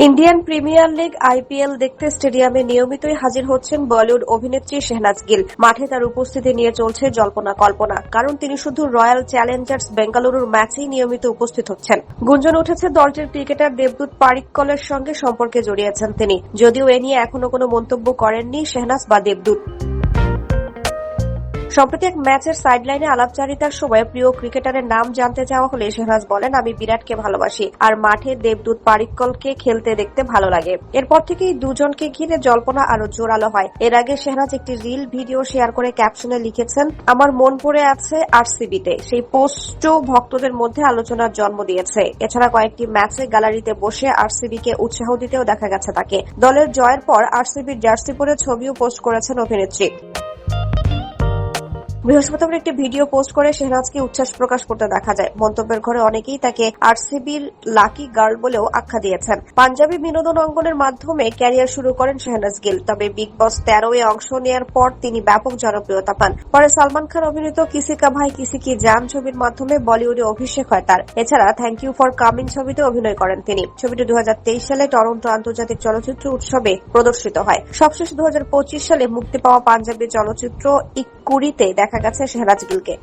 Indian premier league IPL দেখতে স্টেডিয়ামে নিয়মিতই হাজির হচ্ছেন বলিউড অভিনেত্রী শেহনাজ গিল। মাঠে তার উপস্থিতি নিয়ে চলছে জল্পনা কল্পনা, কারণ তিনি শুধু রয়্যাল চ্যালেঞ্জার্স বেঙ্গালুরুর ম্যাচেই নিয়মিত উপস্থিত হচ্ছেন। গুঞ্জন উঠেছে দলটির ক্রিকেটার দেবদূত পারিক্কলের সঙ্গে সম্পর্কে জড়িয়েছেন তিনি, যদিও এ নিয়ে এখনো কোনো মন্তব্য করেননি শেহনাজ বা দেবদূত। সম্প্রতি এক ম্যাচের সাইডলাইনে আলাপচারিতার সময় প্রিয় ক্রিকেটারের নাম জানতে চাওয়া হলে শেহনাজ বলেন, আমি বিরাটকে ভালোবাসি আর মাঠে দেবদূত পারিক্কলকে খেলতে দেখতে ভালো লাগে। এরপর থেকেই দুজনকে ঘিরে জল্পনা আরো জোরালো হয়। এর আগে শেহনাজ একটি রিল ভিডিও শেয়ার করে ক্যাপশনে লিখেছেন, আমার মন পড়ে আছে আরসিবিতে। সেই পোস্টও ভক্তদের মধ্যে আলোচনার জন্ম দিয়েছে। এছাড়া কয়েকটি ম্যাচে গ্যালারিতে বসে আরসিবিকে উৎসাহ দিতেও দেখা গেছে তাকে। দলের জয়ের পর আরসিবির জার্সি পরে ছবিও পোস্ট করেছেন অভিনেত্রী। বৃহস্পতিবার একটি ভিডিও পোস্ট করে শেহনাজকে উচ্ছ্বাস প্রকাশ করতে দেখা যায়। মন্তব্যের ঘরে অনেকেই তাকে আরসিবির লাকি গার্ল বলেও আখ্যা দিয়েছেন। পাঞ্জাবি বিনোদন অঙ্গনের মাধ্যমে ক্যারিয়ার শুরু করেন শেহনাজ গিল, তবে বিগ বস 13-এ অংশ নেওয়ার পর তিনি ব্যাপক জনপ্রিয়তা পান। পরে সালমান খান অভিনীত কিসি কা ভাই কিসি কি জান ছবির মাধ্যমে বলিউডে অভিষেক হয় তার। এছাড়া থ্যাংক ইউ ফর কামিং ছবিতে অভিনয় করেন তিনি। ছবিটি 2023 সালে টরন্টো আন্তর্জাতিক চলচ্চিত্র উৎসবে প্রদর্শিত হয়। সবশেষ 2025 সালে মুক্তি পাওয়া পাঞ্জাবি চলচ্চিত্র ইকুরিতে দেখা গেছে শেহনাজ গিলকে।